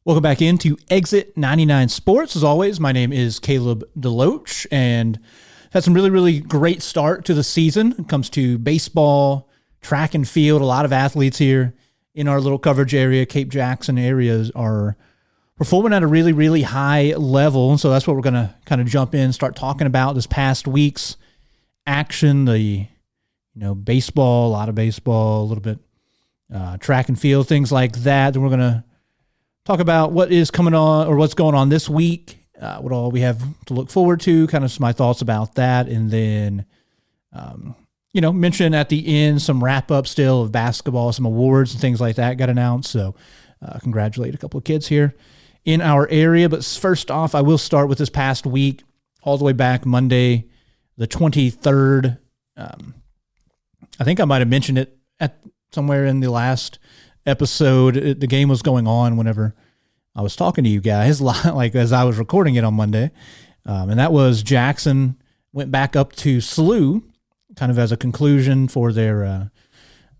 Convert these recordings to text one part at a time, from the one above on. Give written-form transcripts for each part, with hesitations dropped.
Welcome back into Exit 99 Sports. As always, my name is Caleb Deloach, and had some really, really great start to the season. It comes to baseball, track and field. A lot of athletes here in our little coverage area, Cape Jackson areas, are performing at a really, really high level. So that's what we're going to kind of jump in, start talking about this past week's action. Baseball, a lot of baseball, a little bit track and field, things like that. Then we're going to talk about what is coming on or what's going on this week, what all we have to look forward to, kind of some my thoughts about that. And then, mention at the end some wrap up still of basketball, some awards and things like that got announced. So congratulate a couple of kids here in our area. But first off, I will start with this past week, all the way back Monday, the 23rd. I think I might have mentioned it at somewhere in the last episode. The game was going on whenever I was talking to you guys, like as I was recording it on Monday. And that was Jackson went back up to SLU kind of as a conclusion for their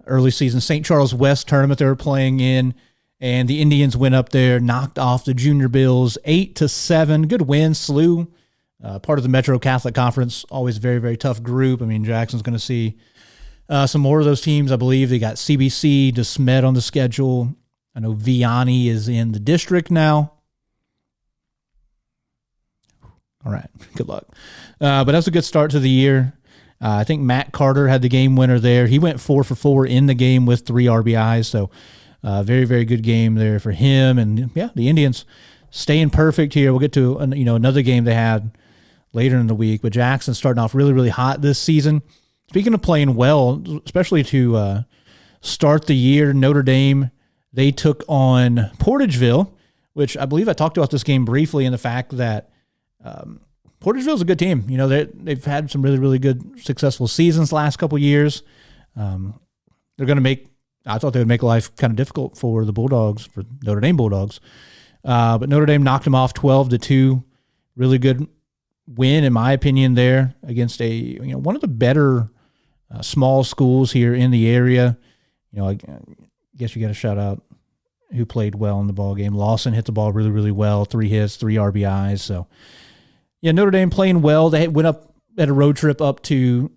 early season St. Charles West tournament they were playing in. And the Indians went up there, knocked off the Junior Bills 8-7. Good win. SLU, part of the Metro Catholic Conference, always very, very tough group. I mean, Jackson's going to see some more of those teams. I believe they got CBC, DeSmet on the schedule. I know Vianney is in the district now. All right, good luck. But that was a good start to the year. I think Matt Carter had the game winner there. He went 4 for 4 in the game with 3 RBIs. So very, very good game there for him. And yeah, the Indians staying perfect here. We'll get to another game they had later in the week. But Jackson starting off really, really hot this season. Speaking of playing well, especially to start the year, Notre Dame, they took on Portageville, which I believe I talked about this game briefly, and the fact that Portageville's a good team. They've had some really, really good, successful seasons the last couple of years. They're going to I thought they would make life kind of difficult for the Bulldogs, for Notre Dame Bulldogs. But Notre Dame knocked them off 12-2. Really good win, in my opinion, there against one of the better small schools here in the area. I guess you got to shout out who played well in the ball game. Lawson hit the ball really, really well. 3 hits, 3 RBIs. So, yeah, Notre Dame playing well. They went up at a road trip up to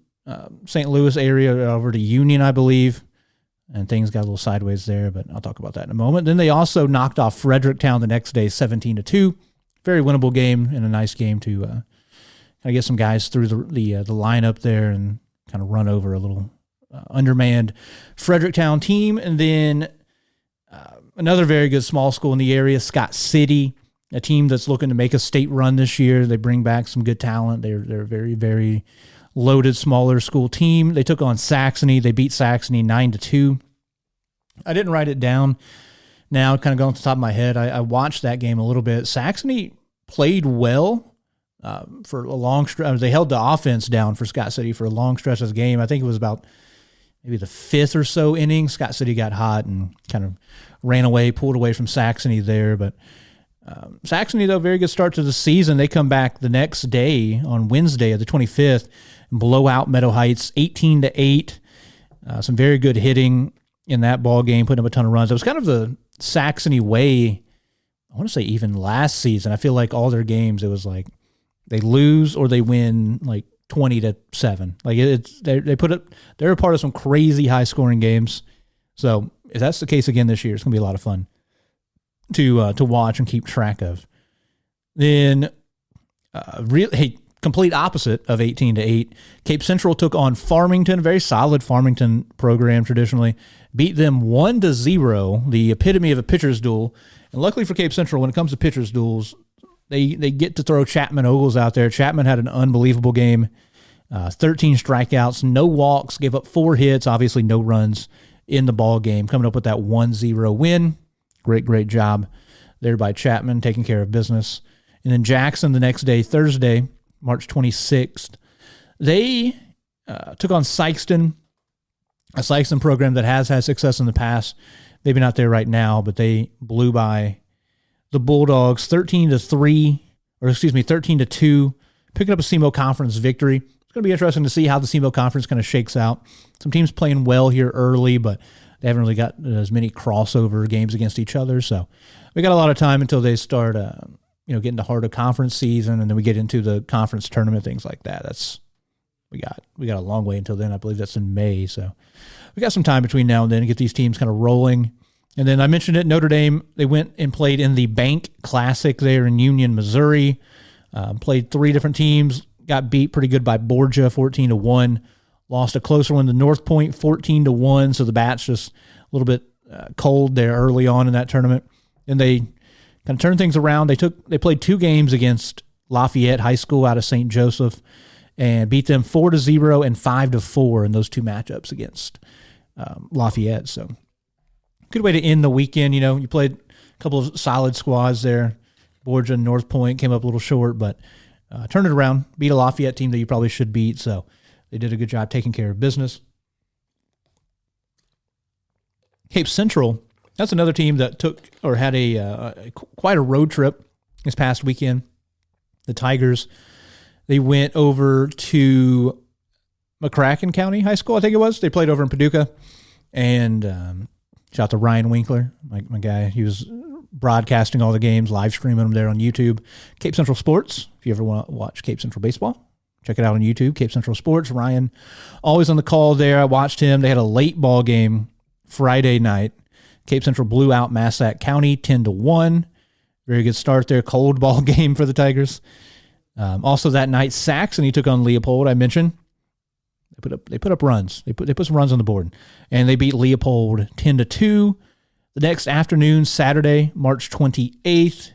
St. Louis area, over to Union, I believe, and things got a little sideways there, but I'll talk about that in a moment. Then they also knocked off Fredericktown the next day, 17-2. Very winnable game and a nice game to kind of get some guys through the lineup there and kind of run over a little undermanned Fredericktown team. And then another very good small school in the area, Scott City, a team that's looking to make a state run this year. They bring back some good talent. They're a very, very loaded, smaller school team. They took on Saxony. They beat Saxony 9-2. I didn't write it down. Now, kind of going off the top of my head, I watched that game a little bit. Saxony played well for a long stretch. They held the offense down for Scott City for a long stretch of the game. I think it was about maybe the 5th or so inning. Scott City got hot and kind of ran away, pulled away from Saxony there. But Saxony, though, very good start to the season. They come back the next day on Wednesday, the 25th, and blow out Meadow Heights 18-8. Some very good hitting in that ball game, putting up a ton of runs. It was kind of the Saxony way, I want to say even last season. I feel like all their games, it was like they lose or they win like 20-7. Like they're a part of some crazy high scoring games. So if that's the case again this year, it's gonna be a lot of fun to watch and keep track of. Then complete opposite of 18-8. Cape Central took on Farmington, a very solid Farmington program traditionally, beat them 1-0, the epitome of a pitcher's duel. And luckily for Cape Central, when it comes to pitcher's duels, they get to throw Chapman Ogles out there. Chapman had an unbelievable game, 13 strikeouts, no walks, gave up 4 hits, obviously no runs in the ball game, coming up with that 1-0 win. Great job there by Chapman, taking care of business. And then Jackson the next day, Thursday, March 26th, they took on Sykeston, a Sykeston program that has had success in the past. Maybe not there right now, but they blew by the Bulldogs 13-2, picking up a SEMO Conference victory. It's going to be interesting to see how the SEMO Conference kind of shakes out. Some teams playing well here early, but they haven't really got as many crossover games against each other. So we got a lot of time until they start, getting the heart of conference season, and then we get into the conference tournament, things like that. We got a long way until then. I believe that's in May. So we got some time between now and then to get these teams kind of rolling. And then I mentioned it, Notre Dame, they went and played in the Bank Classic there in Union, Missouri. Played 3 different teams, got beat pretty good by Borgia, 14-1. Lost a closer one to North Point, 14-1. So the Bats just a little bit cold there early on in that tournament. And they kind of turned things around. They played 2 games against Lafayette High School out of St. Joseph and beat them 4-0 and 5-4 in those 2 matchups against Lafayette. So good way to end the weekend. You played a couple of solid squads there. Borgia and North Point came up a little short, but turned it around, beat a Lafayette team that you probably should beat. So they did a good job taking care of business. Cape Central, that's another team that had quite a road trip this past weekend. The Tigers, they went over to McCracken County High School, I think it was. They played over in Paducah, and shout out to Ryan Winkler, my guy. He was broadcasting all the games, live streaming them there on YouTube. Cape Central Sports, if you ever want to watch Cape Central Baseball, check it out on YouTube, Cape Central Sports. Ryan, always on the call there. I watched him. They had a late ball game Friday night. Cape Central blew out Massac County 10-1. Very good start there. Cold ball game for the Tigers. Also that night, Saxony took on Leopold. I mentioned they put up runs. They put some runs on the board, and they beat Leopold 10-2. The next afternoon, Saturday, March 28th,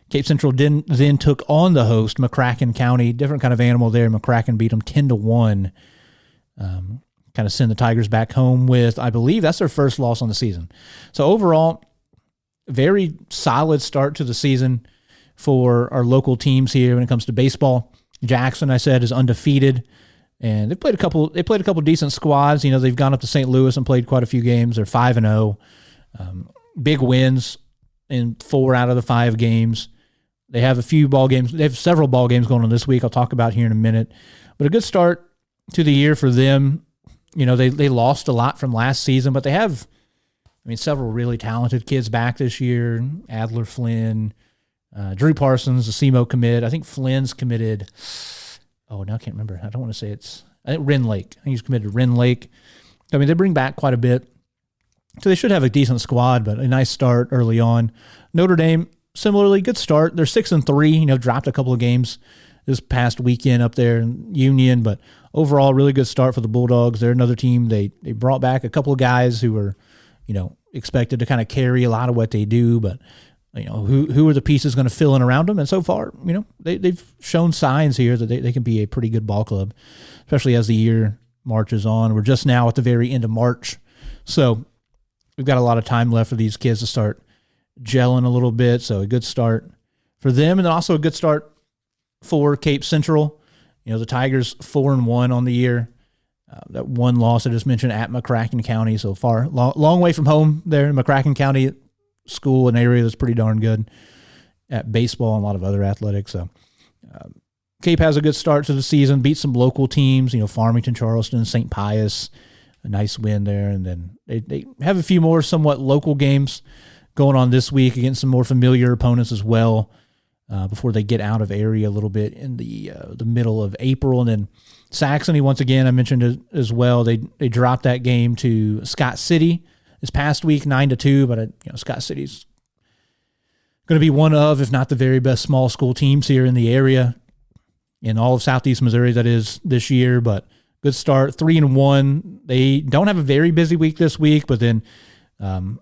Cape Central then took on the host, McCracken County. Different kind of animal there. McCracken beat them 10-1. Kind of send the Tigers back home with, I believe, that's their first loss on the season. So overall, very solid start to the season for our local teams here when it comes to baseball. Jackson, I said, is undefeated, and they played a couple decent squads. They've gone up to St. Louis and played quite a few games. They're 5-0. Big wins in 4 out of the 5 games. They have a few ball games. They have several ball games going on this week. I'll talk about here in a minute. But a good start to the year for them. They lost a lot from last season, but they have, several really talented kids back this year. Adler Flynn, Drew Parsons, the SEMO commit. I think Flynn's committed. Oh, now I can't remember. I don't want to say I think Wren Lake. I think he's committed to Wren Lake. They bring back quite a bit. So they should have a decent squad, but a nice start early on. Notre Dame, similarly, good start. They're 6-3, dropped a couple of games this past weekend up there in Union, but overall, really good start for the Bulldogs. They're another team. They brought back a couple of guys who were, expected to kind of carry a lot of what they do, but, who are the pieces going to fill in around them? And so far, they've shown signs here that they can be a pretty good ball club, especially as the year marches on. We're just now at the very end of March, so we've got a lot of time left for these kids to start gelling a little bit. So a good start for them, and then also a good start for Cape Central. The Tigers 4-1 on the year. That one loss I just mentioned at McCracken County so far. Long way from home there in McCracken County, school, an area that's pretty darn good at baseball and a lot of other athletics. So Cape has a good start to the season, beat some local teams, Farmington, Charleston, St. Pius. A nice win there, and then they have a few more somewhat local games going on this week against some more familiar opponents as well before they get out of area a little bit in the middle of April. And then Saxony, once again, I mentioned it as well. They dropped that game to Scott City this past week, 9-2, but Scott City's going to be one of, if not the very best small school teams here in the area, in all of Southeast Missouri, that is, this year, but good start, 3-1. They don't have a very busy week this week, but then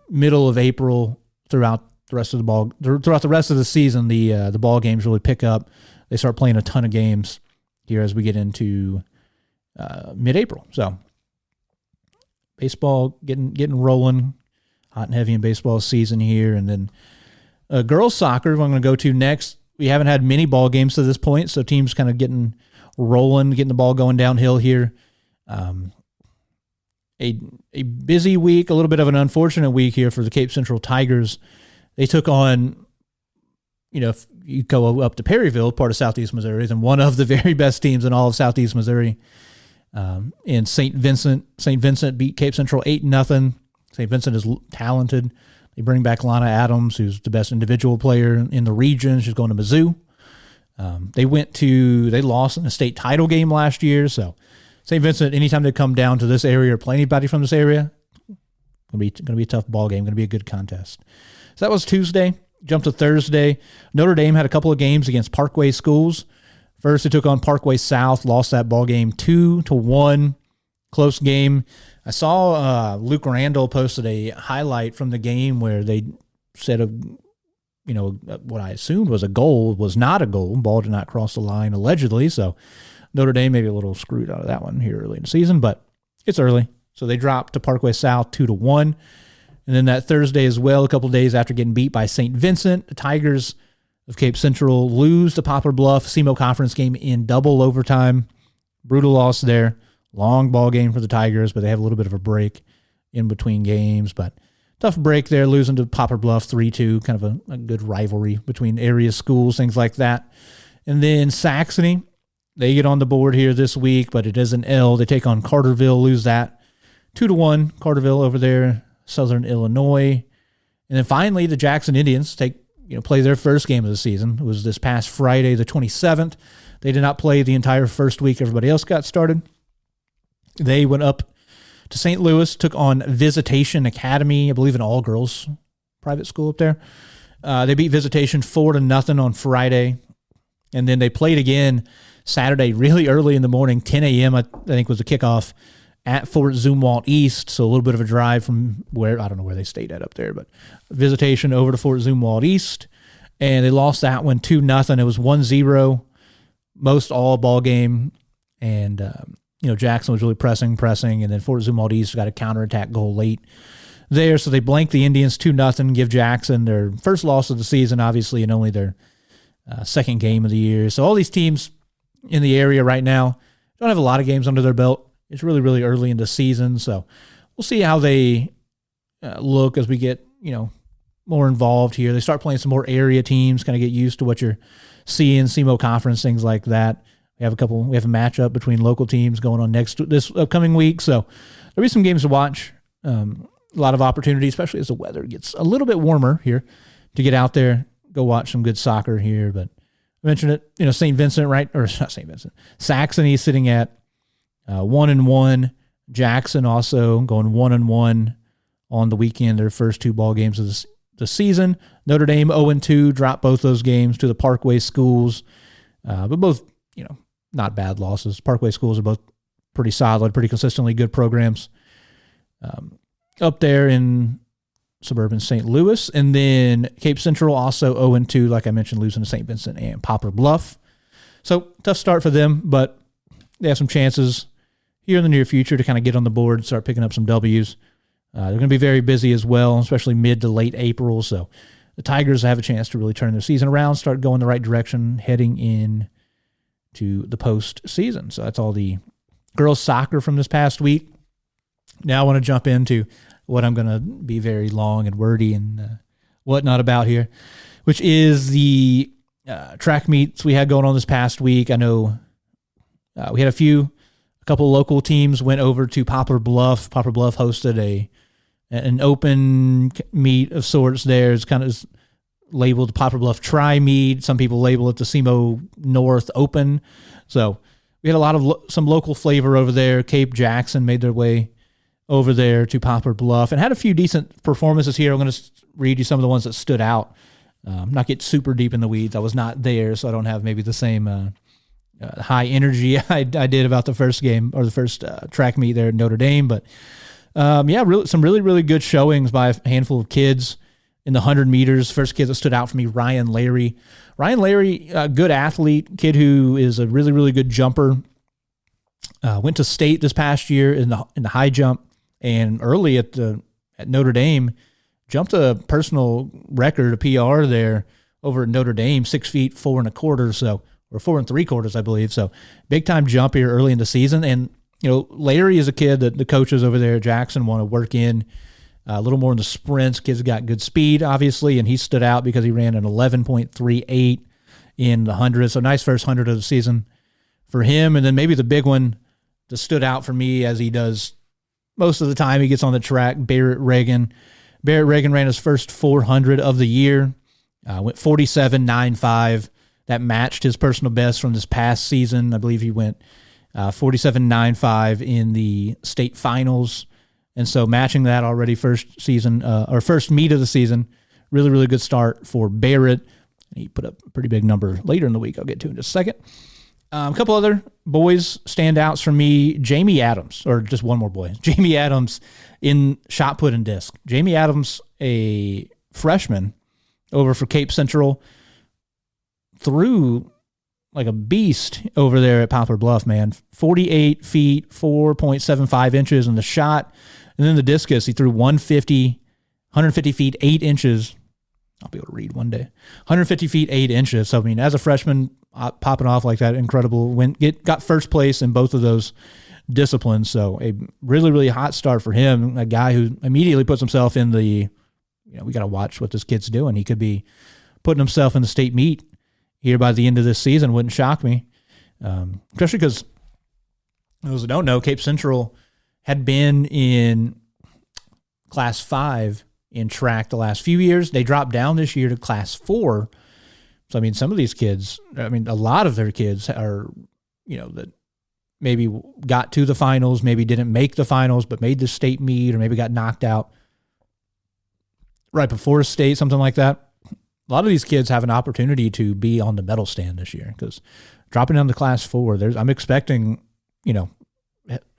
middle of April throughout the rest of the season, the ball games really pick up. They start playing a ton of games here as we get into mid-April. So baseball getting rolling, hot and heavy in baseball season here, and then girls soccer. I'm going to go to next. We haven't had many ball games to this point, so teams kind of getting rolling, getting the ball going downhill here. A busy week, a little bit of an unfortunate week here for the Cape Central Tigers. They took on, if you go up to Perryville, part of Southeast Missouri, and one of the very best teams in all of Southeast Missouri, in St. Vincent. St. Vincent beat Cape Central 8-0. St. Vincent is talented. They bring back Lana Adams, who's the best individual player in the region. She's going to Mizzou. They lost in the state title game last year. So St. Vincent, anytime they come down to this area or play anybody from this area, going to be a tough ball game. Going to be a good contest. So that was Tuesday. Jump to Thursday. Notre Dame had a couple of games against Parkway schools. First, they took on Parkway South, lost that ball game 2-1. Close game. I saw Luke Randall posted a highlight from the game where they said what I assumed was a goal was not a goal. Ball did not cross the line allegedly. So Notre Dame maybe a little screwed out of that one here early in the season, but it's early. So they dropped to Parkway South 2-1. And then that Thursday as well, a couple of days after getting beat by St. Vincent, the Tigers of Cape Central lose to Poplar Bluff, SEMO Conference game in double overtime. Brutal loss there. Long ball game for the Tigers, but they have a little bit of a break in between games. But tough break there, losing to Poplar Bluff 3-2, kind of a good rivalry between area schools, things like that. And then Saxony, they get on the board here this week, but it is an L. They take on Carterville, lose that 2-1. Carterville over there, Southern Illinois. And then finally, the Jackson Indians play their first game of the season. It was this past Friday, the 27th. They did not play the entire first week. Everybody else got started. They went up to St. Louis, took on Visitation Academy, I believe an all-girls private school up there. They beat Visitation 4-0 on Friday. And then they played again Saturday really early in the morning, 10 a.m. I think was the kickoff at Fort Zumwalt East. So a little bit of a drive from where, I don't know where they stayed at up there, but Visitation over to Fort Zumwalt East. And they lost that one 2-0. It was 1-0, most all ball game. And, Jackson was really pressing, and then Fort Zumwalt East got a counterattack goal late there. So they blanked the Indians 2-0, give Jackson their first loss of the season, obviously, and only their second game of the year. So all these teams in the area right now don't have a lot of games under their belt. It's really, really early in the season. So we'll see how they look as we get, more involved here. They start playing some more area teams, kind of get used to what you're seeing, SEMO Conference, things like that. We have a matchup between local teams going on this upcoming week. So there'll be some games to watch. A lot of opportunity, especially as the weather gets a little bit warmer here, to get out there, go watch some good soccer here. But I mentioned it, St. Vincent, right? Or not St. Vincent. Saxony sitting at 1-1. Jackson also going 1-1 on the weekend, their first two ball games of the season. Notre Dame 0-2, dropped both those games to the Parkway schools. But both, not bad losses. Parkway schools are both pretty solid, pretty consistently good programs up there in suburban St. Louis. And then Cape Central also 0-2, like I mentioned, losing to St. Vincent and Poplar Bluff. So tough start for them, but they have some chances here in the near future to kind of get on the board, start picking up some W's. They're going to be very busy as well, especially mid to late April. So the Tigers have a chance to really turn their season around, start going the right direction, heading in to the postseason. So that's all the girls soccer from this past week. Now I want to jump into what I'm going to be very long and wordy and whatnot about here, which is the track meets we had going on this past week. I know we had a couple local teams went over to Poplar Bluff. Poplar Bluff hosted an open meet of sorts there. It's kind of labeled Poplar Bluff Tri-Meet. Some people label it the SEMO North Open. So we had a lot of some local flavor over there. Cape Jackson made their way over there to Poplar Bluff and had a few decent performances here. I'm going to read you some of the ones that stood out. Not get super deep in the weeds. I was not there, so I don't have maybe the same high energy I did about the first game or the first track meet there at Notre Dame. But some really, really good showings by a handful of kids. In the 100 meters, first kid that stood out for me, Ryan Larry. Ryan Larry, a good athlete, kid who is a really, really good jumper. Went to state this past year in the high jump, and early at Notre Dame, jumped a personal record, a PR there over at Notre Dame, 6 feet 4 1/4, so or 4 3/4, I believe. So big time jump here early in the season, and Larry is a kid that the coaches over there at Jackson want to work in. A little more in the sprints. Kid's got good speed, obviously, and he stood out because he ran an 11.38 in the 100. So nice first 100 of the season for him. And then maybe the big one that stood out for me as he does most of the time he gets on the track, Barrett Reagan. Barrett Reagan ran his first 400 of the year, went 47.95. That matched his personal best from this past season. I believe he went 47.95 in the state finals. And so matching that already first season, or first meet of the season, really, really good start for Barrett. He put up a pretty big number later in the week. I'll get to in just a second. A couple other boys standouts for me. Jamie Adams, or just one more boy. Jamie Adams in shot put and disc. Jamie Adams, a freshman over for Cape Central, threw like a beast over there at Poplar Bluff, man. 48 feet, 4.75 inches in the shot. And then the discus, he threw 150 feet, 8 inches. I'll be able to read one day. 150 feet, 8 inches. So, I mean, as a freshman, popping off like that, incredible. Got first place in both of those disciplines. So, a really, really hot start for him. A guy who immediately puts himself in the, we got to watch what this kid's doing. He could be putting himself in the state meet here by the end of this season. Wouldn't shock me. Especially because, those who don't know, Cape Central had been in Class 5 in track the last few years. They dropped down this year to Class 4. So, I mean, some of these kids, a lot of their kids are, that maybe got to the finals, maybe didn't make the finals, but made the state meet, or maybe got knocked out right before state, something like that. A lot of these kids have an opportunity to be on the medal stand this year, because dropping down to Class 4, I'm expecting,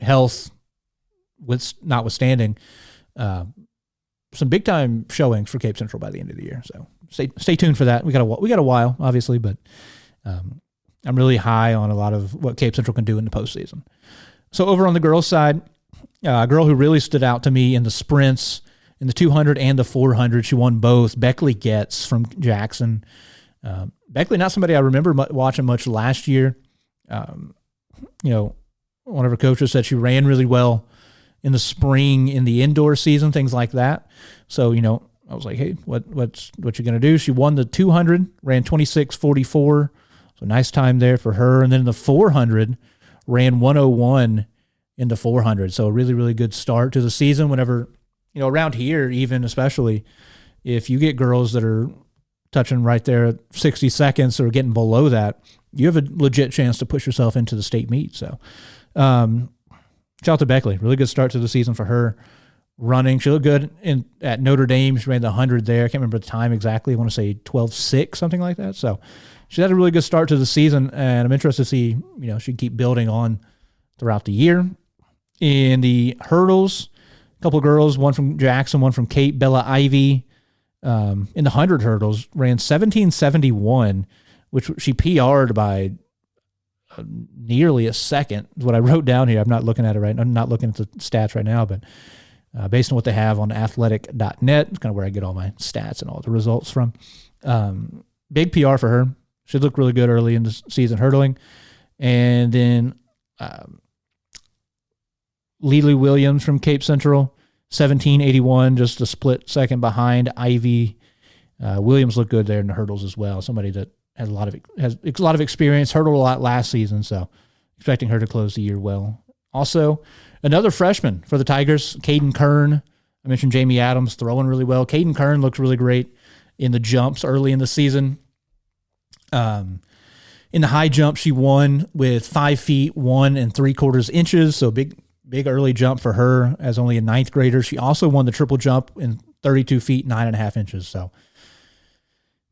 health notwithstanding, some big time showings for Cape Central by the end of the year. So stay tuned for that. We got a while, obviously, but I'm really high on a lot of what Cape Central can do in the postseason. So over on the girls' side, a girl who really stood out to me in the sprints, in the 200 and the 400, she won both. Beckley Getz from Jackson. Beckley, not somebody I remember watching much last year. One of her coaches said she ran really well in the spring, in the indoor season, things like that. So, I was like, hey, what you going to do? She won the 200, ran 26:44. So nice time there for her. And then the 400, ran 101 in the 400. So a really, really good start to the season. Whenever, around here, even especially, if you get girls that are touching right there at 60 seconds or getting below that, you have a legit chance to push yourself into the state meet. So, shout out to Beckley. Really good start to the season for her running. She looked good at Notre Dame. She ran the 100 there. I can't remember the time exactly. I want to say 12:06, something like that. So she had a really good start to the season, and I'm interested to see, she can keep building on throughout the year. In the hurdles, a couple of girls, one from Jackson, one from Cape, Bella Ivy, in the 100 hurdles, ran 17:71, which she PR'd by nearly a second is what I wrote down here. I'm not looking at it right now. I'm not looking at the stats right now, but based on what they have on athletic.net, it's kind of where I get all my stats and all the results from. Big PR for her. She looked really good early in the season hurdling. And then Lily Williams from Cape Central, 17:81, just a split second behind Ivy. Williams looked good there in the hurdles as well. Somebody that has a lot of experience, hurdled a lot last season, so expecting her to close the year well. Also, another freshman for the Tigers, Caden Kern. I mentioned Jamie Adams throwing really well. Caden Kern looked really great in the jumps early in the season. In the high jump, she won with 5 feet, 1 3/4 inches, so big early jump for her as only a ninth grader. She also won the triple jump in 32 feet, 9.5 inches, so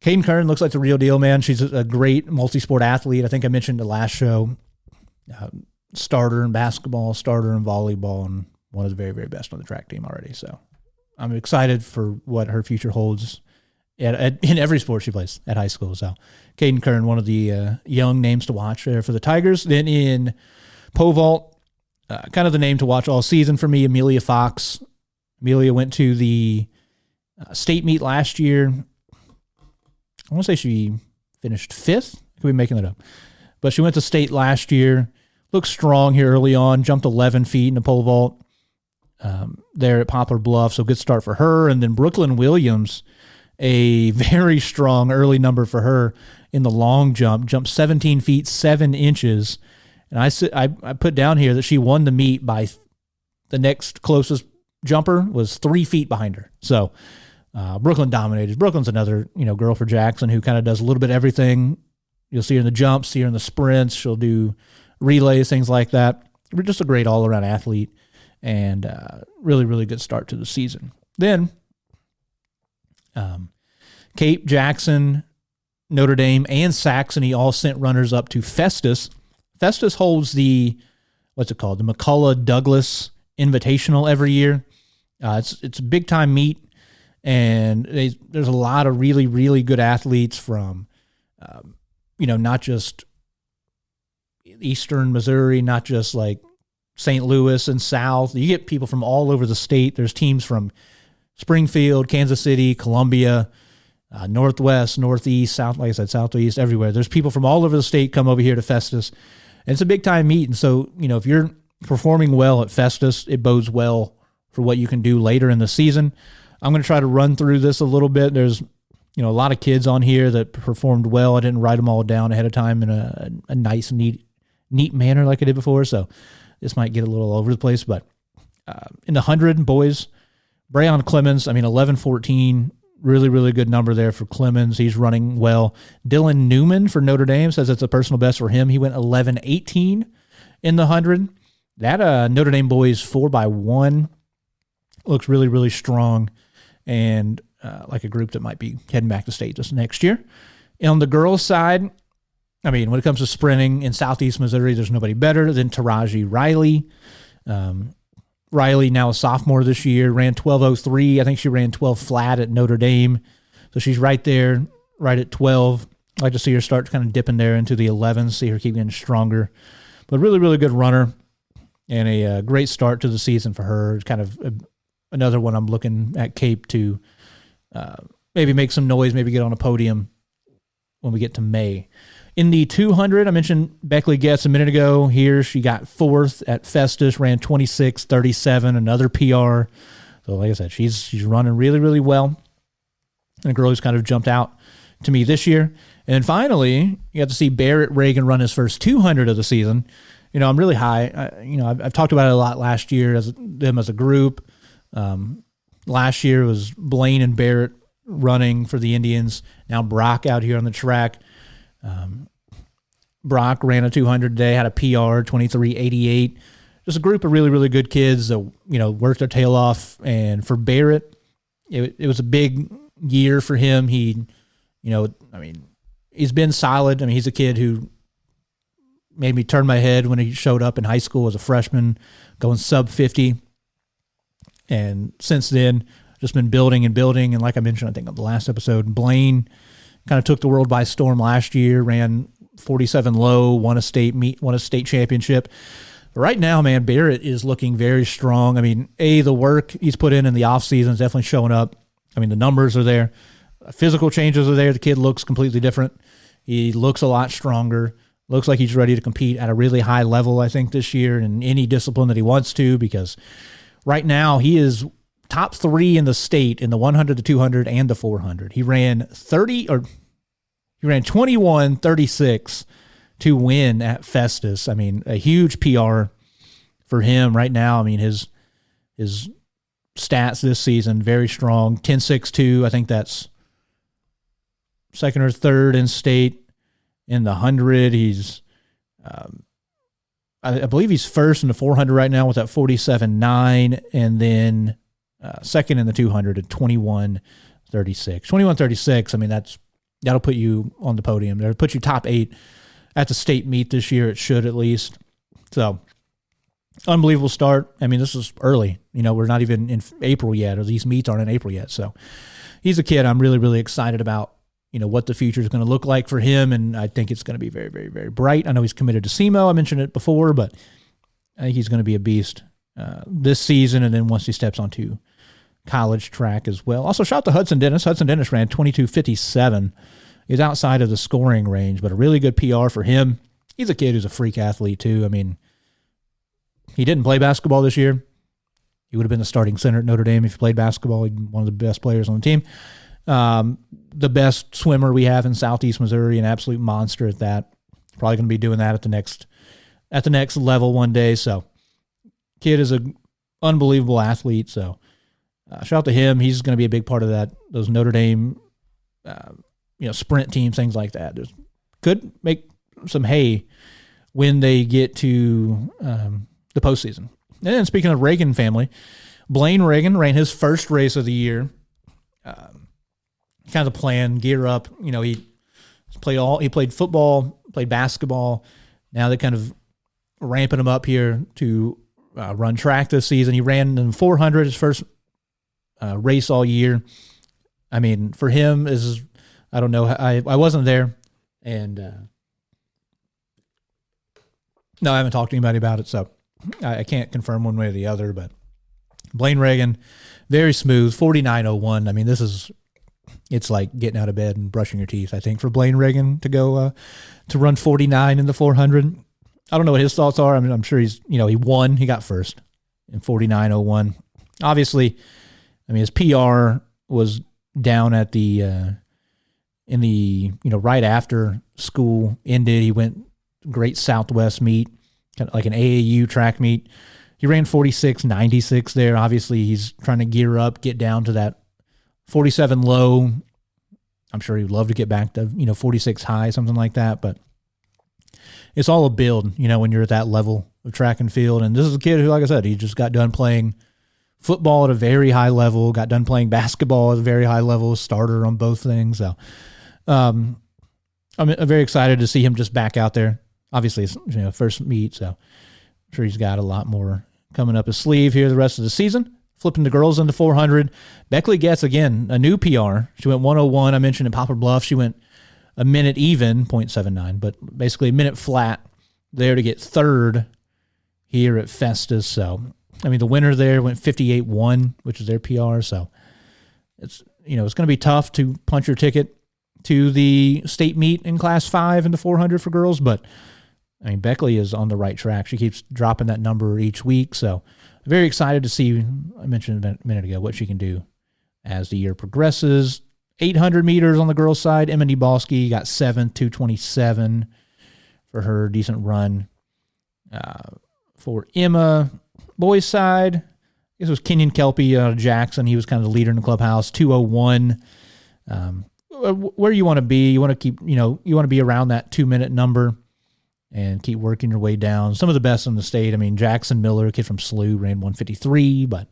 Caden Kern looks like the real deal, man. She's a great multi-sport athlete. I think I mentioned the last show, starter in basketball, starter in volleyball, and one of the very, very best on the track team already. So I'm excited for what her future holds in every sport she plays at high school. So Caden Kern, one of the young names to watch there for the Tigers. Then in pole vault, kind of the name to watch all season for me, Amelia Fox. Amelia went to the state meet last year. I want to say she finished 5th. I could be making that up. But she went to state last year. Looked strong here early on. Jumped 11 feet in the pole vault there at Poplar Bluff. So good start for her. And then Brooklyn Williams, a very strong early number for her in the long jump. Jumped 17 feet, 7 inches. And I put down here that she won the meet by the next closest jumper was 3 feet behind her. So Brooklyn dominated. Brooklyn's another, girl for Jackson who kind of does a little bit of everything. You'll see her in the jumps, see her in the sprints. She'll do relays, things like that. We're just a great all-around athlete, and really, really good start to the season. Then Cape, Jackson, Notre Dame, and Saxony all sent runners up to Festus. Festus holds the McCullough Douglas Invitational every year. It's a big-time meet, and there's a lot of really, really good athletes from, not just eastern Missouri, not just like St. Louis and South. You get people from all over the state. There's teams from Springfield, Kansas City, Columbia, Northwest, Northeast, South, like I said, Southeast, everywhere. There's people from all over the state come over here to Festus. And it's a big-time meet. And so, if you're performing well at Festus, it bodes well for what you can do later in the season. I'm going to try to run through this a little bit. There's, a lot of kids on here that performed well. I didn't write them all down ahead of time in a nice, neat manner like I did before. So this might get a little over the place. But in the 100 boys, Brayon Clemens, 11-14, really, really good number there for Clemens. He's running well. Dylan Newman for Notre Dame says it's a personal best for him. He went 11-18 in the 100. That Notre Dame boys 4x1 looks really, really strong, and like a group that might be heading back to state this next year. And on the girls' side, when it comes to sprinting in Southeast Missouri, there's nobody better than Taraji Riley. Riley, now a sophomore this year, ran 12:03. I think she ran 12 flat at Notre Dame. So she's right there, right at 12. I'd like to see her start kind of dipping there into the 11s, see her keep getting stronger. But really, really good runner, and a great start to the season for her. It's kind of another one I'm looking at Cape to maybe make some noise, maybe get on a podium when we get to May. In the 200, I mentioned Beckley Getz a minute ago. Here she got 4th at Festus, ran 26:37, another PR. So like I said, she's running really, really well. And a girl who's kind of jumped out to me this year. And then finally, you got to see Barrett Reagan run his first 200 of the season. I'm really high. I've talked about it a lot last year as them as a group. Last year was Blaine and Barrett running for the Indians. Now Brock out here on the track. Brock ran a 200 today, had a PR, 23:88. Just a group of really, really good kids that, worked their tail off. And for Barrett, it was a big year for him. He's been solid. He's a kid who made me turn my head when he showed up in high school as a freshman, going sub 50. And since then, just been building and building. And like I mentioned, I think on the last episode, Blaine kind of took the world by storm last year, ran 47 low, won a state championship. But right now, man, Barrett is looking very strong. The work he's put in the offseason is definitely showing up. The numbers are there. Physical changes are there. The kid looks completely different. He looks a lot stronger. Looks like he's ready to compete at a really high level, I think, this year in any discipline that he wants to, because right now he is top 3 in the state in the 100, the 200, and the 400. He ran 21:36 to win at Festus. A huge PR for him right now. His stats this season, very strong. 10.62. I think that's second or third in state. In the 100, he's, I believe he's first in the 400 right now with that 47.9, and then second in the 200 at 21:36. 21:36. That'll put you on the podium. That'll put you top 8 at the state meet this year. It should, at least. So, unbelievable start. This is early. We're not even in April yet, or these meets aren't in April yet. So, he's a kid I'm really, really excited about. What the future is going to look like for him, and I think it's going to be very, very, very bright. I know he's committed to SEMO. I mentioned it before, but I think he's going to be a beast this season, and then once he steps onto college track as well. Also, shout out to Hudson Dennis. Hudson Dennis ran 22:57. He's outside of the scoring range, but a really good PR for him. He's a kid who's a freak athlete, too. He didn't play basketball this year. He would have been the starting center at Notre Dame if he played basketball. He's one of the best players on the team. The best swimmer we have in Southeast Missouri, an absolute monster at that. Probably going to be doing that at the next level one day. So, kid is a unbelievable athlete. So shout out to him. He's going to be a big part of those Notre Dame, sprint teams, things like that. Just could make some hay when they get to the postseason. And speaking of Reagan family, Blaine Reagan ran his first race of the year. Kind of plan, gear up. He played football, played basketball. Now they're kind of ramping him up here to run track this season. He ran in 400, his first race all year. I mean, for him, I don't know. I wasn't there, and no, I haven't talked to anybody about it, so I can't confirm one way or the other. But Blaine Reagan, very smooth, 49.01. I mean, it's like getting out of bed and brushing your teeth, I think, for Blaine Reagan to go to run 49 in the 400. I don't know what his thoughts are. I mean, I'm sure he won. He got first in 49.01. Obviously, I mean, his PR was down at right after school ended. He went Great Southwest meet, kind of like an AAU track meet. He ran 46.96 there. Obviously, he's trying to gear up, get down to that 47 low. I'm sure he'd love to get back to, 46 high, something like that. But it's all a build, when you're at that level of track and field. And this is a kid who, like I said, he just got done playing football at a very high level, got done playing basketball at a very high level, starter on both things. So I'm very excited to see him just back out there. Obviously, it's first meet, so I'm sure he's got a lot more coming up his sleeve here the rest of the season. Flipping the girls into 400. Beckley gets, again, a new PR. She went 101. I mentioned in Poplar Bluff, she went a minute even, 0.79, but basically a minute flat there to get third here at Festus. So, I mean, the winner there went 58.1, which is their PR. So, it's going to be tough to punch your ticket to the state meet in Class 5 in the 400 for girls, but I mean, Beckley is on the right track. She keeps dropping that number each week, so very excited to see, I mentioned a minute ago, what she can do as the year progresses. 800 meters on the girls' side. Emma Niebalski got 7th, 2:27 for her decent run. For Emma, boys' side, I guess it was Kenyon Kelpie out of Jackson. He was kind of the leader in the clubhouse, 2:01. Where you want to be, you want to keep, you want to be around that 2-minute number and keep working your way down. Some of the best in the state. I mean, Jackson Miller, a kid from SLU, ran 1:53, but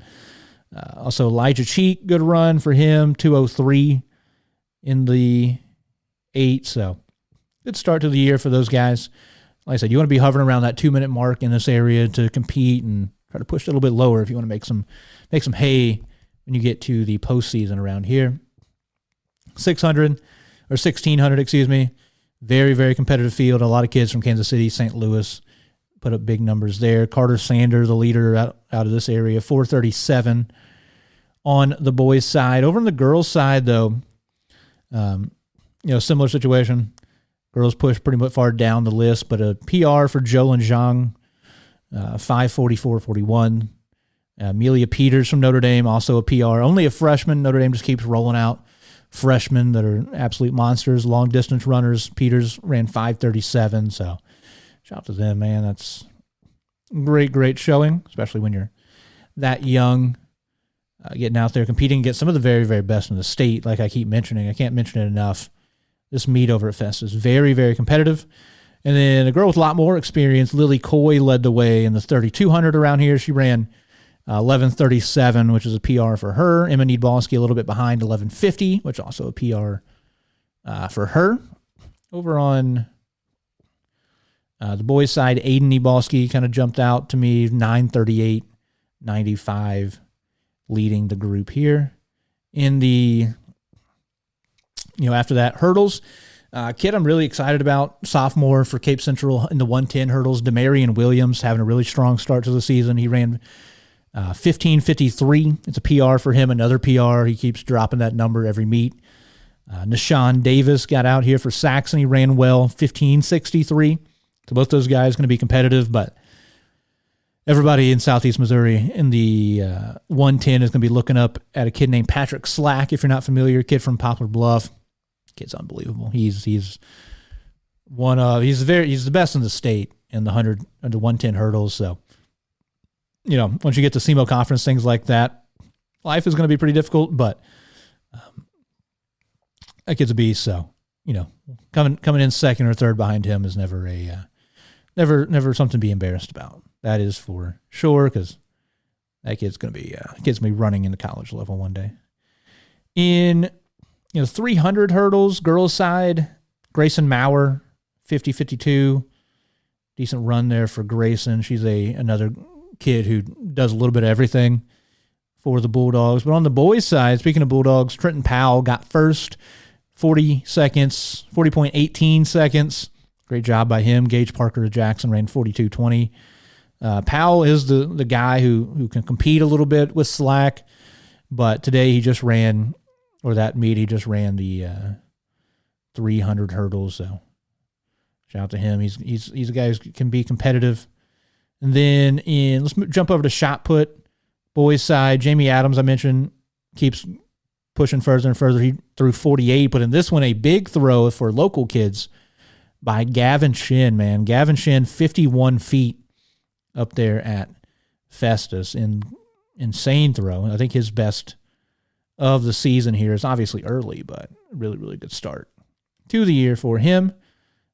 also Elijah Cheek, good run for him, 2:03 in the 8. So good start to the year for those guys. Like I said, you want to be hovering around that 2-minute mark in this area to compete and try to push a little bit lower if you want to make some hay when you get to the postseason around here. 1600, excuse me. Very, very competitive field. A lot of kids from Kansas City, St. Louis put up big numbers there. Carter Sander, the leader out of this area, 4:37 on the boys' side. Over on the girls' side, though, similar situation. Girls push pretty much far down the list, but a PR for Jolyn Zhang, 5:44.41. Amelia Peters from Notre Dame, also a PR. Only a freshman. Notre Dame just keeps rolling out freshmen that are absolute monsters, long-distance runners. Peters ran 5:37, so shout out to them, man. That's great showing, especially when you're that young, getting out there competing against some of the very, very best in the state, like I keep mentioning. I can't mention it enough. This meet over at Fest is very, very competitive. And then a girl with a lot more experience, Lily Coy, led the way in the 3,200 around here. She ran 11:37, which is a PR for her. Emma Niebalski a little bit behind, 11:50, which also a PR for her. Over on the boys' side, Aiden Niebalski kind of jumped out to me, 9:38.95, leading the group here. In the, after that, hurdles. Kid I'm really excited about, sophomore for Cape Central in the 110 hurdles, Demarion Williams, having a really strong start to the season. He ran 15:53. It's a PR for him, another PR. He keeps dropping that number every meet. Nishan Davis got out here for Saxon. He ran well, 15:63. So both those guys going to be competitive, but everybody in Southeast Missouri in the 110 is going to be looking up at a kid named Patrick Slack. If you're not familiar, kid from Poplar Bluff. Kid's unbelievable. He's the best in the state in the 110 hurdles. So once you get to SEMO conference, things like that, life is going to be pretty difficult, but that kid's a beast. So, coming in second or third behind him is never never something to be embarrassed about. That is for sure, because that kid's going to be running into college level one day. In 300 hurdles, girls side, Grayson Maurer, 50-52. Decent run there for Grayson. She's another kid who does a little bit of everything for the Bulldogs. But on the boys' side, speaking of Bulldogs, Trenton Powell got first, 40.18 seconds. Great job by him. Gage Parker of Jackson ran 42.20. Powell is the guy who can compete a little bit with slack, but today he just ran the 300 hurdles. So shout out to him. He's a guy who can be competitive. And then let's jump over to shot put. Boys side, Jamie Adams, I mentioned, keeps pushing further and further. He threw 48, but in this one, a big throw for local kids by Gavin Shin, man. Gavin Shin, 51 feet up there at Festus. Insane throw. I think his best of the season here. Is obviously early, but really, really good start to the year for him.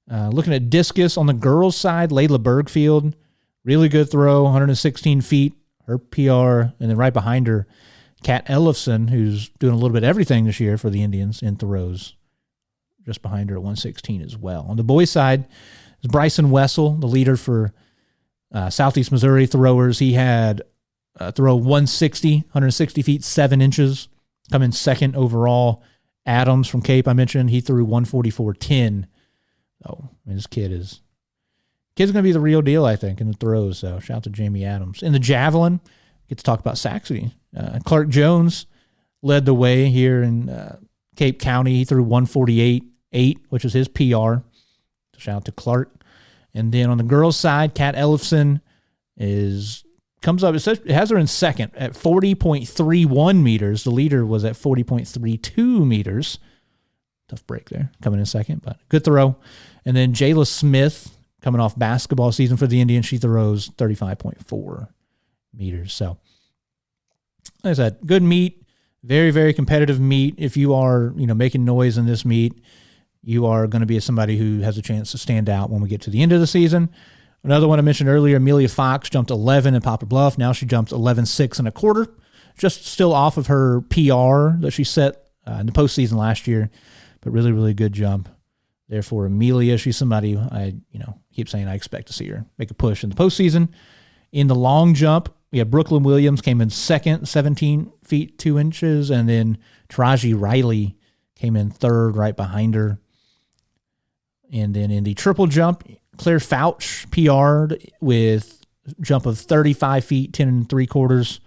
Looking at discus on the girls' side, Layla Bergfield, really good throw, 116 feet, her PR, and then right behind her, Kat Ellefson, who's doing a little bit of everything this year for the Indians in throws, just behind her at 116 as well. On the boys' side is Bryson Wessel, the leader for Southeast Missouri throwers. He had throw 160 feet, 7 inches, come in second overall. Adams from Cape, I mentioned, he threw 144.10. Oh, this kid's going to be the real deal, I think, in the throws. So shout out to Jamie Adams. In the javelin, get to talk about Saxony. Clark Jones led the way here in Cape County. He threw 148.8, which is his PR. So shout out to Clark. And then on the girls' side, Kat Ellefson comes up. It has her in second at 40.31 meters. The leader was at 40.32 meters. Tough break there, coming in second, but good throw. And then Jayla Smith, coming off basketball season for the Indians, she throws 35.4 meters. So, like I said, good meet, very, very competitive meet. If you are, making noise in this meet, you are going to be somebody who has a chance to stand out when we get to the end of the season. Another one I mentioned earlier, Amelia Fox jumped 11 in Poplar Bluff. Now she jumped 11.6 and a quarter, just still off of her PR that she set in the postseason last year, but really, really good jump. Therefore, Amelia, she's somebody I keep saying I expect to see her make a push in the postseason. In the long jump, we have Brooklyn Williams came in second, 17 feet, 2 inches, and then Taraji Riley came in third right behind her. And then in the triple jump, Claire Fouch PR'd with a jump of 35 feet, 10 3/4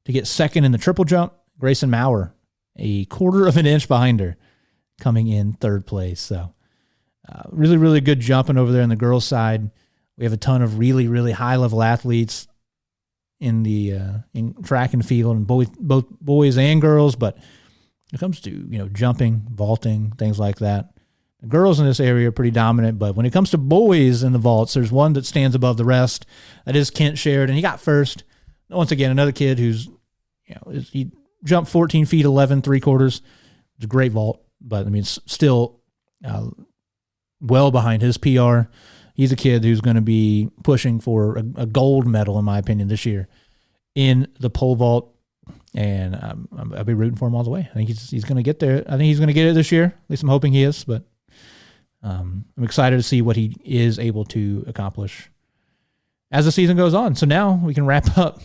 to get second in the triple jump. Grayson Maurer, a quarter of an inch behind her, coming in third place. So really, really good jumping over there on the girls' side. We have a ton of really, really high-level athletes in track and field, and both boys and girls. But when it comes to jumping, vaulting, things like that, the girls in this area are pretty dominant. But when it comes to boys in the vaults, there's one that stands above the rest. That is Kent Sheridan. He got first. Once again, another kid who's he jumped 14 feet 11 3/4. It's a great vault, but still well behind his PR. He's a kid who's going to be pushing for a gold medal, in my opinion, this year in the pole vault, and I'll be rooting for him all the way. I think he's going to get there. I think he's going to get it this year. At least I'm hoping he is, but I'm excited to see what he is able to accomplish as the season goes on. So now we can wrap up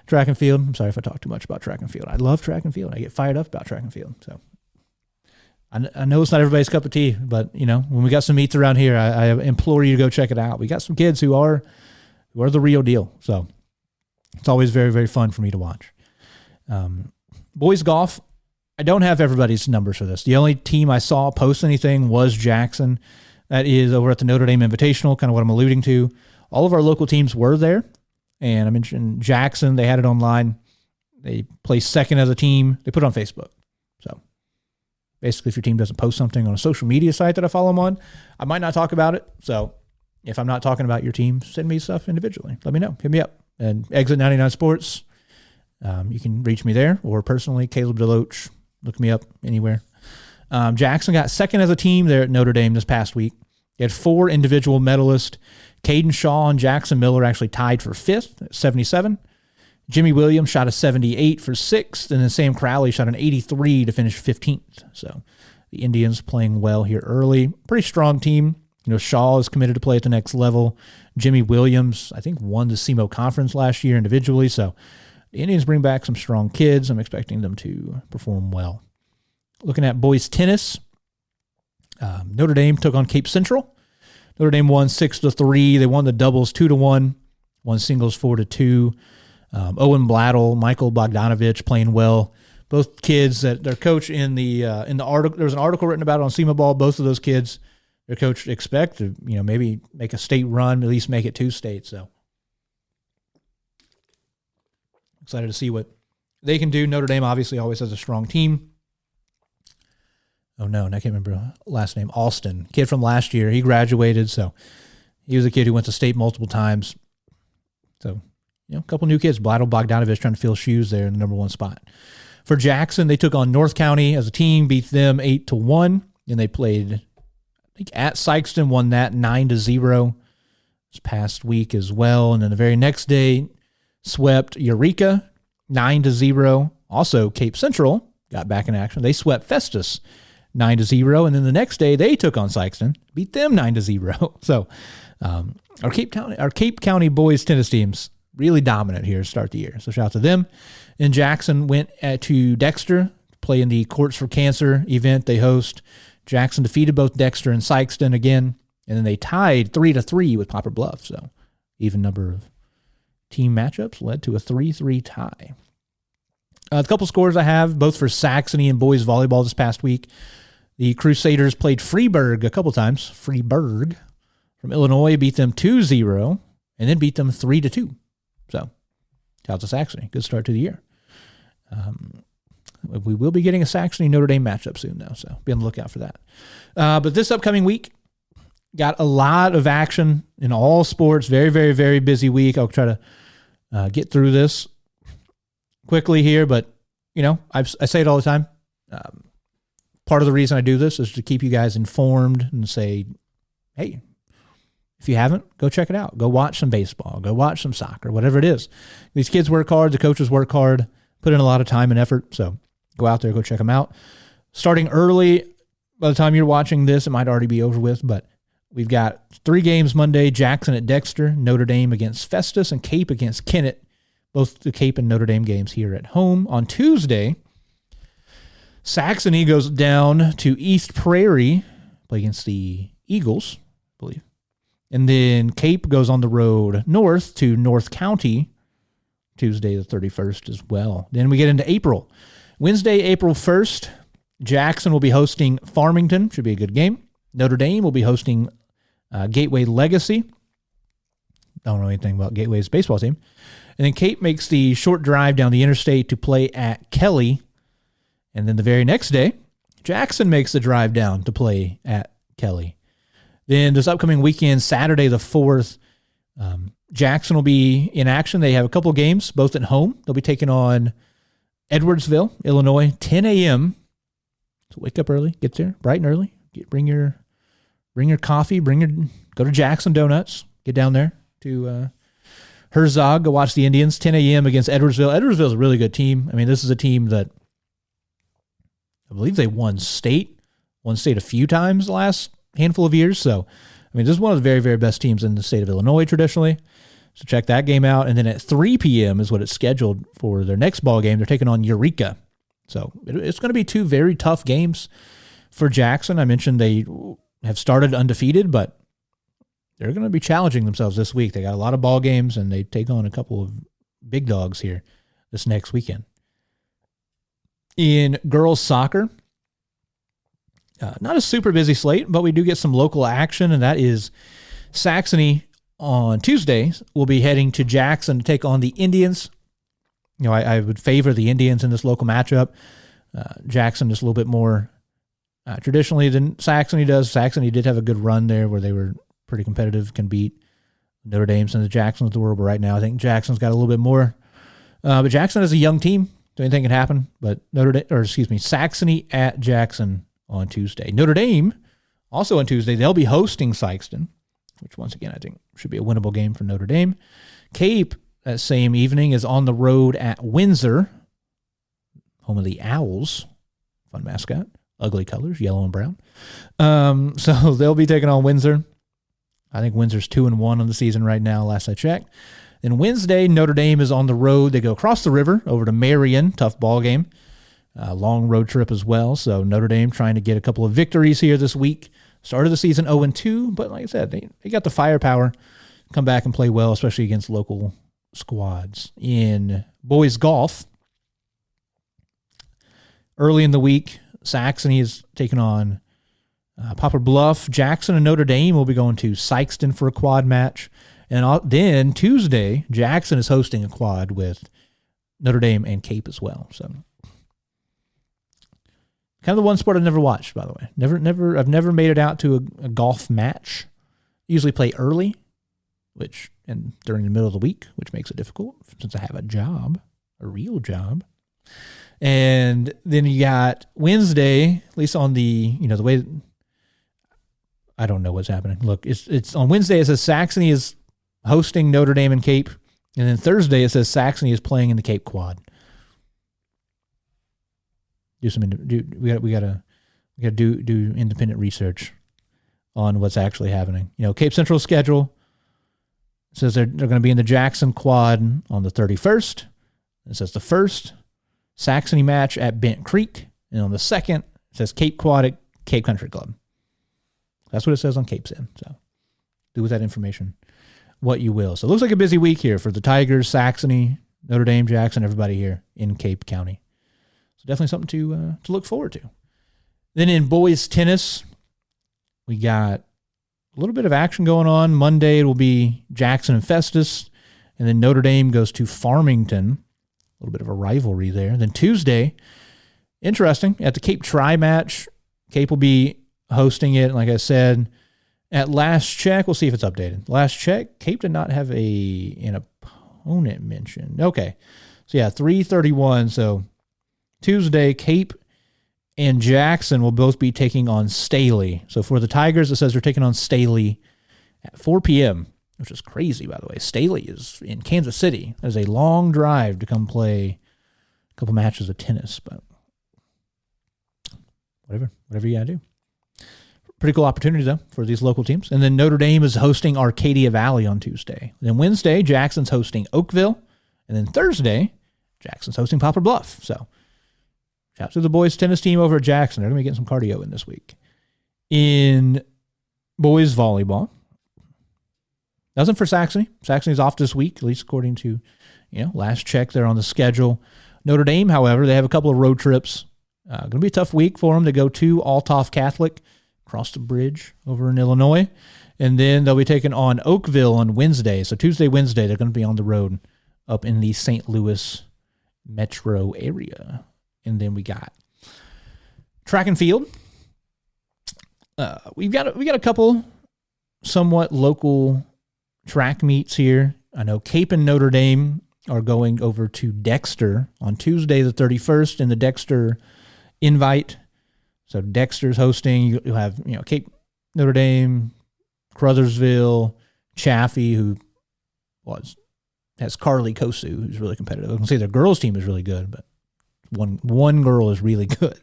track and field. I'm sorry if I talk too much about track and field. I love track and field. I get fired up about track and field. So I know it's not everybody's cup of tea, but when we got some meets around here, I implore you to go check it out. We got some kids who are the real deal. So it's always very, very fun for me to watch. Boys golf, I don't have everybody's numbers for this. The only team I saw post anything was Jackson. That is over at the Notre Dame Invitational, kind of what I'm alluding to. All of our local teams were there, and I mentioned Jackson. They had it online. They placed second as a team. They put it on Facebook. So basically, if your team doesn't post something on a social media site that I follow them on, I might not talk about it. So if I'm not talking about your team, send me stuff individually. Let me know. Hit me up. and Exit 99 Sports. You can reach me there, or personally, Caleb Deloach. Look me up anywhere. Jackson got second as a team there at Notre Dame this past week. They had 4 individual medalists. Caden Shaw and Jackson Miller actually tied for 5th at 77. Jimmy Williams shot a 78 for 6th, and then Sam Crowley shot an 83 to finish 15th. So the Indians playing well here early. Pretty strong team. Shaw is committed to play at the next level. Jimmy Williams, I think, won the SEMO conference last year individually. So the Indians bring back some strong kids. I'm expecting them to perform well. Looking at boys tennis, Notre Dame took on Cape Central. Notre Dame won 6-3. They won the doubles 2-1. Won singles 4-2. Owen Blattle, Michael Bogdanovich playing well. Both kids that their coach in the article, there was an article written about it on SEMA Ball. Both of those kids, their coach expect to maybe make a state run, at least make it 2 states. So excited to see what they can do. Notre Dame obviously always has a strong team. Oh no, and I can't remember last name. Alston, kid from last year. He graduated, so he was a kid who went to state multiple times. So a couple new kids. Blattle, Bogdanovich trying to fill shoes there in the number 1 spot. For Jackson, they took on North County as a team, beat them 8-1, and they played, I think, at Sykeston, won that 9-0 this past week as well. And then the very next day, swept Eureka 9-0. Also, Cape Central got back in action. They swept Festus 9-0, and then the next day they took on Sykeston, beat them 9-0. So our Cape County boys tennis teams really dominant here to start the year. So shout out to them. And Jackson went to Dexter to play in the Courts for Cancer event they host. Jackson defeated both Dexter and Sykeston again, and then they tied 3-3 with Poplar Bluff. So even number of team matchups led to a 3-3 tie. A couple scores I have, both for Saxony and boys volleyball this past week. The Crusaders played Freeburg a couple times. Freeburg from Illinois beat them 2-0 and then beat them 3-2. So, shout out to Saxony. Good start to the year. We will be getting a Saxony-Notre Dame matchup soon, though, so be on the lookout for that. But this upcoming week, got a lot of action in all sports. Very, very, very busy week. I'll try to get through this quickly here, but, I say it all the time. Part of the reason I do this is to keep you guys informed and say, hey, if you haven't, go check it out. Go watch some baseball. Go watch some soccer, whatever it is. These kids work hard. The coaches work hard, put in a lot of time and effort. So go out there, go check them out. Starting early, by the time you're watching this, it might already be over with, but we've got 3 games Monday. Jackson at Dexter, Notre Dame against Festus, and Cape against Kennett. Both the Cape and Notre Dame games here at home. On Tuesday, Saxony goes down to East Prairie, play against the Eagles, I believe. And then Cape goes on the road north to North County, Tuesday the 31st as well. Then we get into April. Wednesday, April 1st, Jackson will be hosting Farmington. Should be a good game. Notre Dame will be hosting Gateway Legacy. Don't know anything about Gateway's baseball team. And then Cape makes the short drive down the interstate to play at Kelly. And then the very next day, Jackson makes the drive down to play at Kelly. Then this upcoming weekend, Saturday the 4th, Jackson will be in action. They have a couple games, both at home. They'll be taking on Edwardsville, Illinois, 10 a.m. So wake up early, get there bright and early. Bring your coffee. Go to Jackson Donuts. Get down there to Herzog. Go watch the Indians. 10 a.m. against Edwardsville. Edwardsville is a really good team. I mean, this is a team that I believe they won state a few times the last handful of years. So, I mean, this is one of the very, very best teams in the state of Illinois traditionally. So check that game out. And then at 3 p.m. is what it's scheduled for their next ball game. They're taking on Eureka. So it's going to be 2 very tough games for Jackson. I mentioned they have started undefeated, but they're going to be challenging themselves this week. They got a lot of ball games, and they take on a couple of big dogs here this next weekend. In girls soccer, not a super busy slate, but we do get some local action, and that is Saxony on Tuesday will be heading to Jackson to take on the Indians. I would favor the Indians in this local matchup. Jackson just a little bit more traditionally than Saxony does. Saxony did have a good run there where they were pretty competitive, can beat Notre Dame's and the Jacksons of the world, but right now I think Jackson's got a little bit more. But Jackson is a young team, so anything can happen. But Saxony at Jackson on Tuesday. Notre Dame, also on Tuesday, they'll be hosting Sikeston, which once again I think should be a winnable game for Notre Dame. Cape, that same evening, is on the road at Windsor, home of the Owls. Fun mascot. Ugly colors, yellow and brown. So they'll be taking on Windsor. I think Windsor's 2-1 on the season right now, last I checked. Then Wednesday, Notre Dame is on the road. They go across the river over to Marion. Tough ball game. Long road trip as well. So Notre Dame trying to get a couple of victories here this week. Started the season 0-2, but like I said, they got the firepower. Come back and play well, especially against local squads. In boys golf, early in the week, Saxony is taking on Poplar Bluff. Jackson and Notre Dame will be going to Sikeston for a quad match. And then Tuesday, Jackson is hosting a quad with Notre Dame and Cape as well. So kind of the one sport I've never watched, by the way. I've never made it out to a golf match. Usually play early, and during the middle of the week, which makes it difficult since I have a job, a real job. And then you got Wednesday, at least on the way. I don't know what's happening. Look, it's on Wednesday. It says Saxony is hosting Notre Dame and Cape, and then Thursday it says Saxony is playing in the Cape Quad. We gotta do independent research on what's actually happening. Cape Central's schedule says they're going to be in the Jackson Quad on the 31st. It says the first Saxony match at Bent Creek, and on the second it says Cape Quad at Cape Country Club. That's what it says on Cape's End. So do with that information what you will. So it looks like a busy week here for the Tigers, Saxony, Notre Dame, Jackson, everybody here in Cape County. So definitely something to look forward to. Then in boys tennis, we got a little bit of action going on. Monday it will be Jackson and Festus, and then Notre Dame goes to Farmington. A little bit of a rivalry there. Then Tuesday, interesting, at the Cape Tri match, Cape will be hosting it. Like I said, at last check, we'll see if it's updated. Last check, Cape did not have an opponent mentioned. Okay. So yeah, 3:31. So Tuesday, Cape and Jackson will both be taking on Staley. So for the Tigers, it says they're taking on Staley at 4 p.m., which is crazy, by the way. Staley is in Kansas City. There's a long drive to come play a couple matches of tennis, but whatever you got to do. Pretty cool opportunity, though, for these local teams. And then Notre Dame is hosting Arcadia Valley on Tuesday. Then Wednesday, Jackson's hosting Oakville. And then Thursday, Jackson's hosting Poplar Bluff. So shout out to the boys tennis team over at Jackson. They're going to be getting some cardio in this week. In boys volleyball, nothing for Saxony. Saxony's off this week, at least according to last check there on the schedule. Notre Dame, however, they have a couple of road trips. Going to be a tough week for them to go to Althoff Catholic, across the bridge over in Illinois. And then they'll be taking on Oakville on Wednesday. So Tuesday, Wednesday, they're going to be on the road up in the St. Louis metro area. And then we got track and field. We've got a couple somewhat local track meets here. I know Cape and Notre Dame are going over to Dexter on Tuesday the 31st in the Dexter Invite. So Dexter's hosting. You'll have Cape, Notre Dame, Crothersville, Chaffee, who has Carly Kosu, who's really competitive. I can say their girls team is really good, but one girl is really good.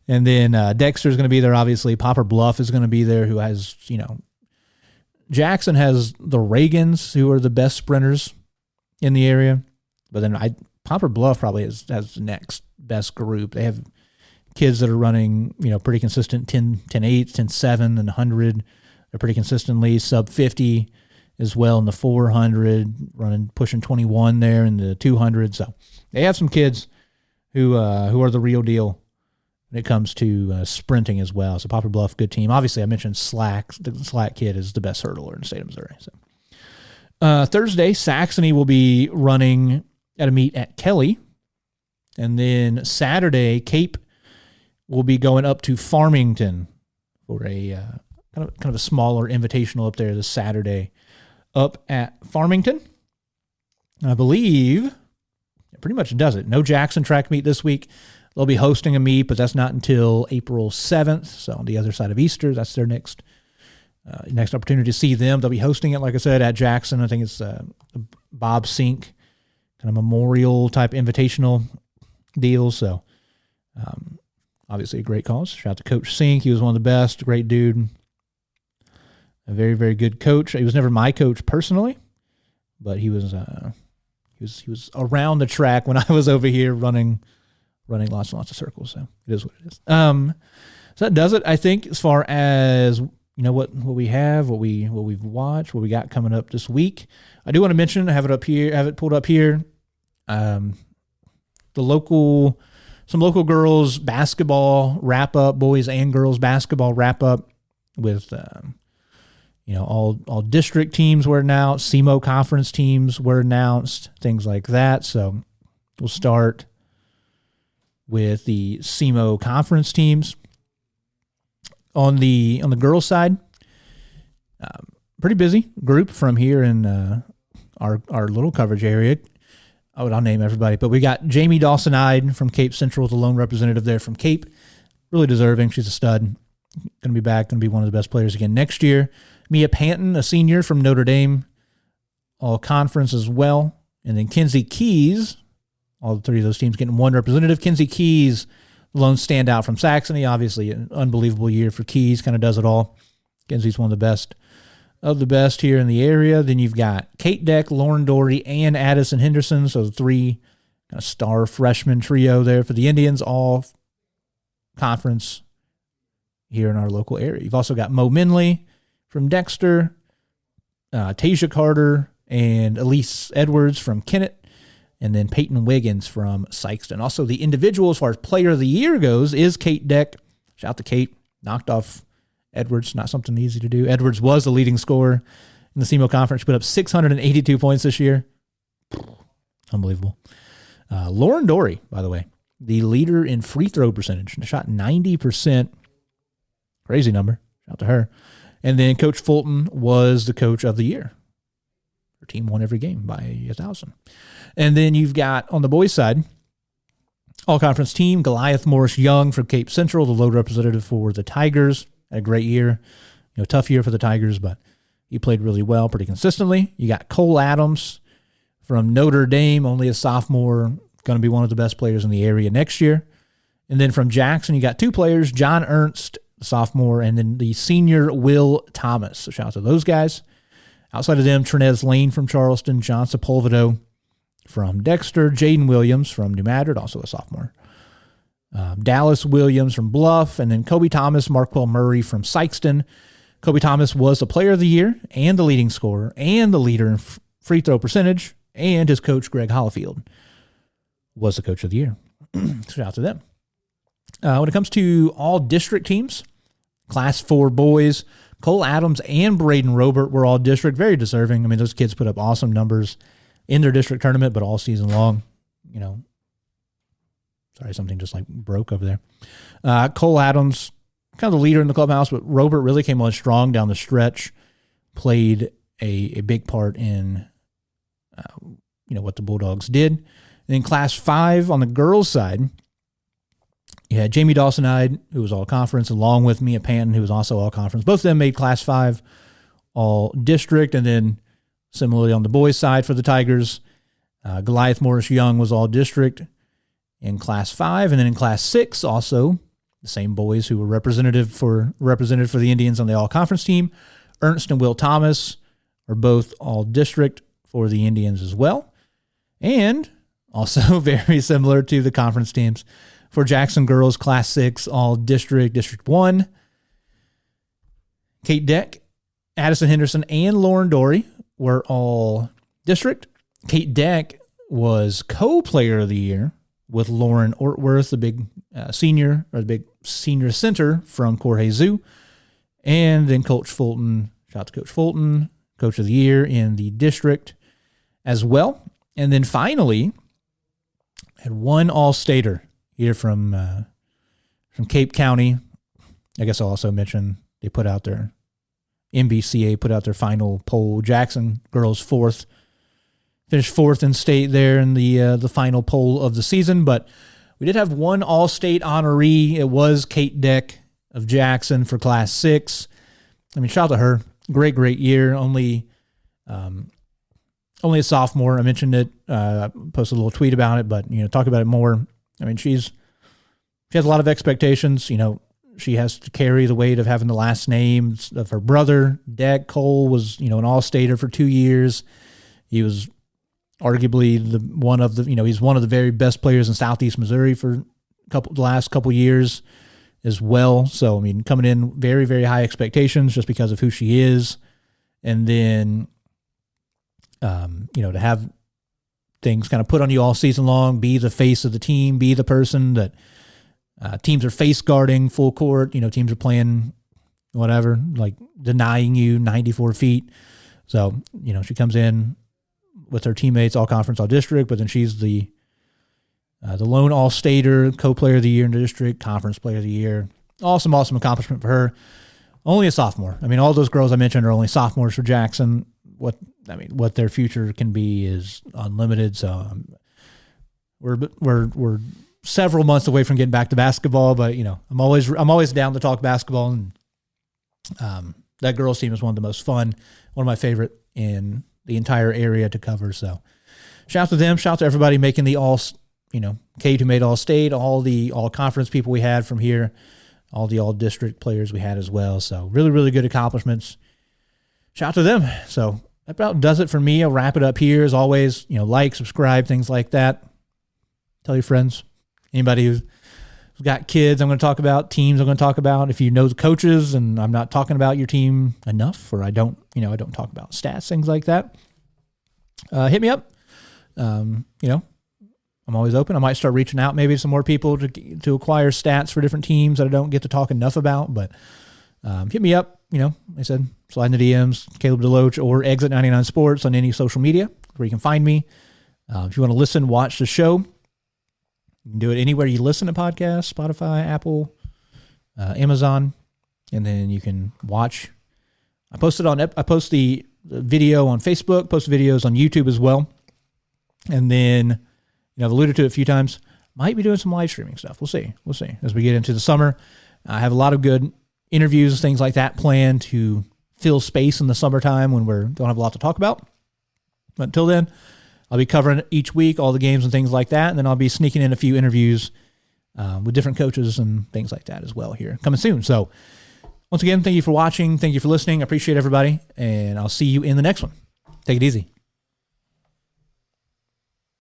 And then Dexter's going to be there, obviously. Poplar Bluff is going to be there, who has, Jackson has the Reagans, who are the best sprinters in the area. But then Poplar Bluff probably has the next best group. They have kids that are running, pretty consistent 10.8, 10.7, and 100. They're pretty consistently sub 50 as well in the 400, pushing 21 there in the 200. So they have some kids who are the real deal when it comes to sprinting as well. So Poplar Bluff, good team. Obviously, I mentioned Slack. The Slack kid is the best hurdler in the state of Missouri. So Thursday, Saxony will be running at a meet at Kelly. And then Saturday, Cape will be going up to Farmington for a kind of a smaller invitational up there this Saturday up at Farmington. I believe it pretty much does it. No Jackson track meet this week. They'll be hosting a meet, but that's not until April 7th. So on the other side of Easter, that's their next opportunity to see them. They'll be hosting it, like I said, at Jackson. I think it's Bob Sink kind of memorial type invitational deal. So obviously a great cause. Shout out to Coach Sink. He was one of the best. Great dude. A very, very good coach. He was never my coach personally, but he was around the track when I was over here running lots and lots of circles. So it is what it is. So that does it, I think, as far as what we have, what we've watched, what we got coming up this week. I do want to mention, I have it pulled up here. Some local girls basketball wrap up, boys and girls basketball wrap up with all district teams were announced, SEMO conference teams were announced, things like that. So we'll start with the SEMO conference teams. On the girls' side, pretty busy group from here in our little coverage area. I'll name everybody, but we got Jamie Dawson-Ide from Cape Central, the lone representative there from Cape. Really deserving. She's a stud. Going to be back. Going to be one of the best players again next year. Mia Panton, a senior from Notre Dame, all conference as well. And then Kinsey Keys, all three of those teams getting one representative. Kinsey Keys, lone standout from Saxony. Obviously, an unbelievable year for Keys. Kind of does it all. Kinsey's one of the best here in the area. Then you've got Kate Deck, Lauren Dory, and Addison Henderson. So the three kind of star freshman trio there for the Indians, all conference here in our local area. You've also got Mo Minley from Dexter, Tasia Carter, and Elise Edwards from Kennett, and then Peyton Wiggins from Sykeston. Also, the individual, as far as player of the year goes, is Kate Deck. Shout out to Kate. Knocked off Edwards. Not something easy to do. Edwards was the leading scorer in the SEMO conference. She put up 682 points this year. Unbelievable. Lauren Dory, by the way, the leader in free throw percentage. Shot 90%. Crazy number. Shout out to her. And then Coach Fulton was the coach of the year. Her team won every game by 1,000. And then you've got, on the boys' side, all-conference team, Goliath Morris Young from Cape Central, the load representative for the Tigers. Had a great year. Tough year for the Tigers, but he played really well pretty consistently. You got Cole Adams from Notre Dame, only a sophomore, going to be one of the best players in the area next year. And then from Jackson, you got two players, John Ernst, sophomore, and then the senior Will Thomas. So shout out to those guys. Outside of them, Trinez Lane from Charleston, John Sepulvedo from Dexter, Jaden Williams from New Madrid, also a sophomore. Dallas Williams from Bluff, and then Kobe Thomas, Marquel Murray from Sykeston. Kobe Thomas was the player of the year and the leading scorer and the leader in free throw percentage, and his coach, Greg Hollifield, was the coach of the year. Shout out to them. When it comes to all district teams, Class 4 boys, Cole Adams and Braden Robert were all district, very deserving. I mean, those kids put up awesome numbers in their district tournament, but all season long, Sorry, something just broke over there. Cole Adams, kind of the leader in the clubhouse, but Robert really came on strong down the stretch, played a big part in, what the Bulldogs did. And then Class 5 on the girls' side, you had Jamie Dawson-Ide, who was all-conference, along with Mia Panton, who was also all-conference. Both of them made Class 5 all-district, and then similarly on the boys' side for the Tigers, Goliath Morris Young was all-district in Class 5, and then in Class 6 also, the same boys who were represented for the Indians on the all-conference team, Ernst and Will Thomas are both all-district for the Indians as well, and also very similar to the conference teams. For Jackson girls, Class 6, all-district, District 1. Kate Deck, Addison Henderson, and Lauren Dory were all district. Kate Deck was co-player of the year with Lauren Ortworth, the big senior center from Jorge Zoo. And then Coach Fulton, shout out to Coach Fulton, coach of the year in the district as well. And then finally, had one all-stater here from Cape County. I guess I'll also mention they put out their NBCA put out their final poll. Jackson girls finished fourth in state there in the final poll of the season. But we did have one All-State honoree. It was Kate Deck of Jackson for Class 6. I mean, shout out to her. Great year. Only a sophomore. I mentioned it. Posted a little tweet about it, but talk about it more. I mean, she has a lot of expectations. She has to carry the weight of having the last name of her brother. Deck Cole was an All-Stater for 2 years. He was arguably he's one of the very best players in Southeast Missouri for the last couple years as well. So, I mean, coming in very, very high expectations just because of who she is. And then, to have things kind of put on you all season long, be the face of the team, be the person that teams are face guarding full court. Teams are playing whatever, like denying you 94 feet. So, she comes in with her teammates, all conference, all district, but then she's the lone All-Stater, co-player of the year in the district, conference player of the year. Awesome accomplishment for her. Only a sophomore. I mean, all those girls I mentioned are only sophomores for Jackson. What their future can be is unlimited. So we're several months away from getting back to basketball, but I'm always down to talk basketball, and that girls team is one of the most fun, one of my favorite in the entire area to cover. So shout out to them. Shout out to everybody making the Kate who made All-State, all the all-conference people we had from here, all the all-district players we had as well. So really, really good accomplishments. Shout out to them. So that about does it for me. I'll wrap it up here. As always, like, subscribe, things like that. Tell your friends. Anybody who's got kids, I'm going to talk about. Teams, I'm going to talk about. If you know the coaches and I'm not talking about your team enough, or I don't talk about stats, things like that, hit me up. I'm always open. I might start reaching out maybe to some more people to acquire stats for different teams that I don't get to talk enough about. But hit me up. Like I said, slide in the DMs, Caleb Deloach or Exit 99 Sports on any social media where you can find me. If you want to listen, watch the show, you can do it anywhere you listen to podcasts, Spotify, Apple, Amazon, and then you can watch. I post the video on Facebook, post videos on YouTube as well. And then, I've alluded to it a few times, might be doing some live streaming stuff. We'll see as we get into the summer. I have a lot of good interviews, things like that planned to fill space in the summertime when we don't have a lot to talk about. But until then, I'll be covering each week all the games and things like that, and then I'll be sneaking in a few interviews with different coaches and things like that as well here coming soon. So once again, thank you for watching. Thank you for listening. I appreciate everybody, and I'll see you in the next one. Take it easy.